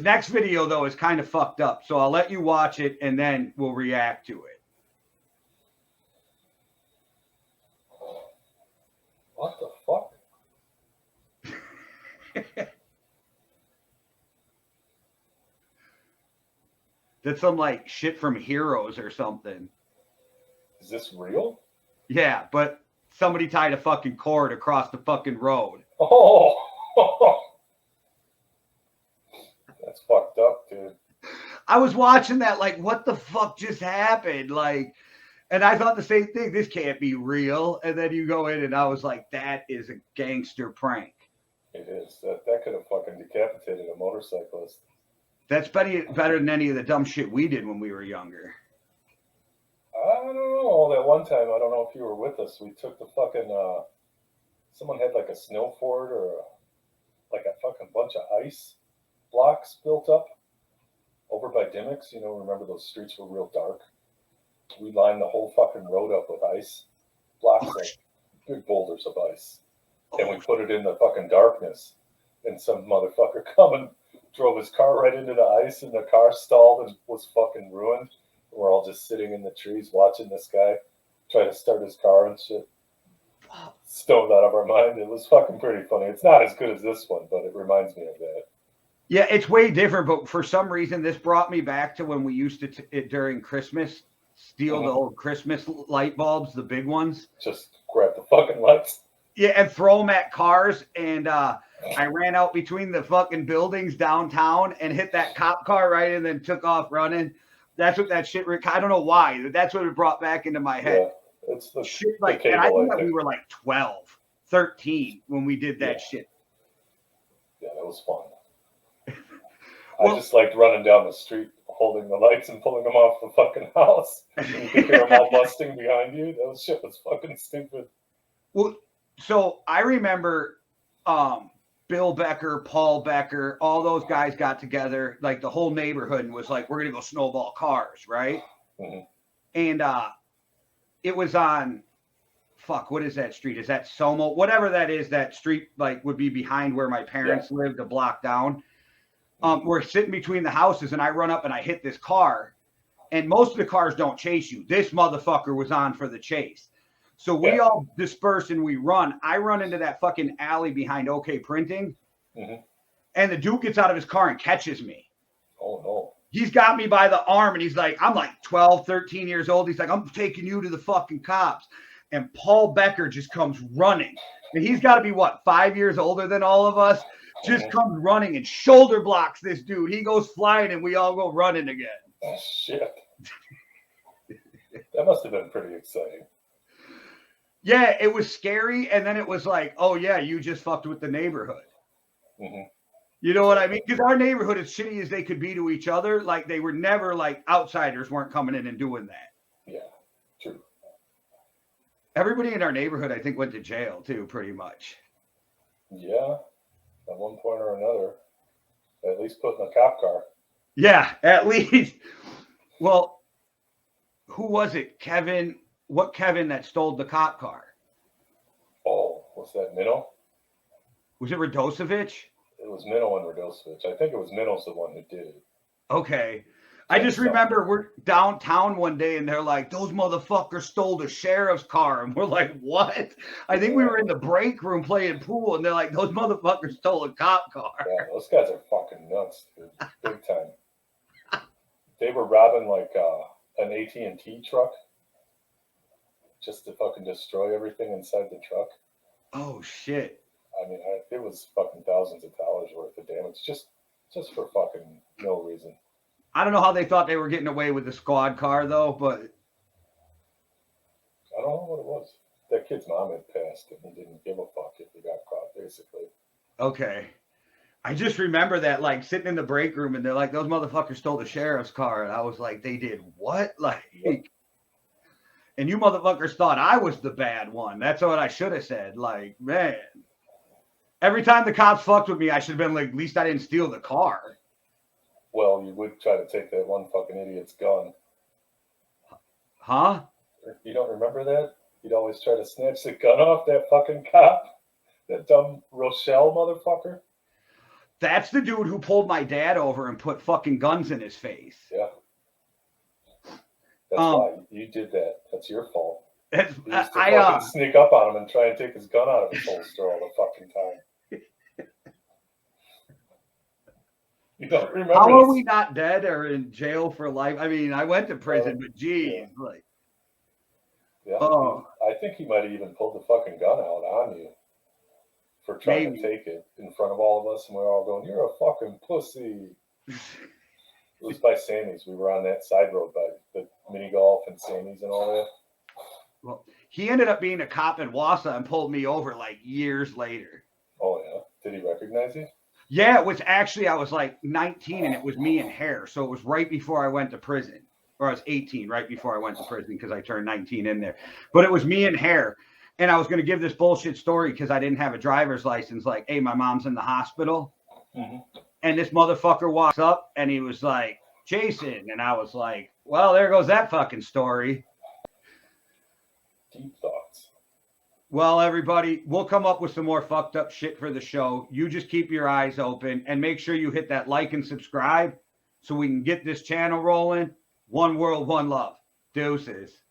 next video, though, is kind of fucked up. So I'll let you watch it, and then we'll react to it. What the fuck? That's some, like, shit from Heroes or something. Is this real? Yeah, but somebody tied a fucking cord across the fucking road. Oh! That's fucked up, dude. I was watching that, like, what the fuck just happened? Like, and I thought the same thing. This can't be real. And then you go in, and I was like, that is a gangster prank. It is. That could have fucking decapitated a motorcyclist. That's better than any of the dumb shit we did when we were younger. I don't know. That one time, I don't know if you were with us. We took the fucking. Someone had like a snow fort or like a fucking bunch of ice blocks built up over by Dimmicks. You know, remember those streets were real dark? We lined the whole fucking road up with ice blocks, like big boulders of ice. And we put it in the fucking darkness. And some motherfucker coming drove his car right into the ice, and the car stalled and was fucking ruined. We're all just sitting in the trees watching this guy try to start his car and shit. Stoned out of our mind. It was fucking pretty funny. It's not as good as this one, but it reminds me of that. Yeah, it's way different, but for some reason, this brought me back to when we used to, during Christmas, steal the old Christmas light bulbs, the big ones. Just grab the fucking lights. Yeah, and throw them at cars. And I ran out between the fucking buildings downtown and hit that cop car right and then took off running. That's what that shit, I don't know why. That's what it brought back into my head. Yeah, it's the shit like, the and I think cable, that we were like 12, 13 when we did that shit. Yeah, that was fun. Well, I just liked running down the street, holding the lights and pulling them off the fucking house. And you could hear them all busting behind you. That shit was fucking stupid. Well, so I remember Bill Becker, Paul Becker, all those guys got together, like the whole neighborhood, and was like, we're going to go snowball cars, right? Mm-hmm. And it was on, fuck, what is that street? Is that Somo? Whatever that is, that street like would be behind where my parents lived, a block down. We're sitting between the houses, and I run up and I hit this car, and most of the cars don't chase you. This motherfucker was on for the chase. So we all disperse and we run. I run into that fucking alley behind OK Printing, and the dude gets out of his car and catches me. Oh, no. He's got me by the arm, and he's like, I'm like 12, 13 years old. He's like, I'm taking you to the fucking cops. And Paul Becker just comes running. And he's got to be, what, 5 years older than all of us? Just comes running and shoulder blocks this dude. He goes flying, and we all go running again. Oh, shit. That must have been pretty exciting. Yeah, it was scary, and then it was like, oh, yeah, you just fucked with the neighborhood. You know what I mean? Because our neighborhood, as shitty as they could be to each other, like they were never like outsiders weren't coming in and doing that. Yeah, true. Everybody in our neighborhood, I think, went to jail too, pretty much. Yeah, at one point or another. At least put in a cop car. Yeah, at least. Well, who was it? Kevin. What Kevin that stole the cop car? Oh, was that Minnow? Was it Radosevich? It was Minnow and Radosevich. I think it was Minnow's the one who did it. Okay. I just remember we're downtown one day and they're like, those motherfuckers stole the sheriff's car. And we're like, what? I think we were in the break room playing pool and they're like, those motherfuckers stole a cop car. Yeah, those guys are fucking nuts, dude. Big time. They were robbing like an AT&T truck just to fucking destroy everything inside the truck. Oh, shit. I mean, it was fucking thousands of dollars worth of damage just for fucking no reason. I don't know how they thought they were getting away with the squad car, though, but... I don't know what it was. That kid's mom had passed, and he didn't give a fuck if he got caught, basically. Okay. I just remember that, like, sitting in the break room, and they're like, those motherfuckers stole the sheriff's car. And I was like, they did what? Like... Yep. And you motherfuckers thought I was the bad one. That's what I should have said. Like, man. Every time the cops fucked with me, I should have been like, at least I didn't steal the car. Well, you would try to take that one fucking idiot's gun. Huh? You don't remember that? You'd always try to snatch the gun off that fucking cop. That dumb Rochelle motherfucker. That's the dude who pulled my dad over and put fucking guns in his face. Yeah. That's why you did that. That's your fault. You used to fucking sneak up on him and try and take his gun out of his holster all the fucking time. You don't remember? How are we not dead or in jail for life? I mean, I went to prison, but geez, like. Yeah. I think he might have even pulled the fucking gun out on you for trying to take it in front of all of us, and we're all going, "You're a fucking pussy." It was by Sammy's. We were on that side road by the mini golf and Sammy's and all that. Well, he ended up being a cop in Wausau and pulled me over like years later. Oh yeah, did he recognize you? Yeah, it was actually, I was like 19 and it was me and Hare. So it was right before I went to prison, or I was 18 right before I went to prison because I turned 19 in there. But it was me and Hare. And I was going to give this bullshit story because I didn't have a driver's license. Like, hey, my mom's in the hospital. Mm-hmm. And this motherfucker walks up and he was like, Jason. And I was like, well, there goes that fucking story. Deep thoughts. Well, everybody, we'll come up with some more fucked up shit for the show. You just keep your eyes open and make sure you hit that like and subscribe so we can get this channel rolling. One world, one love. Deuces.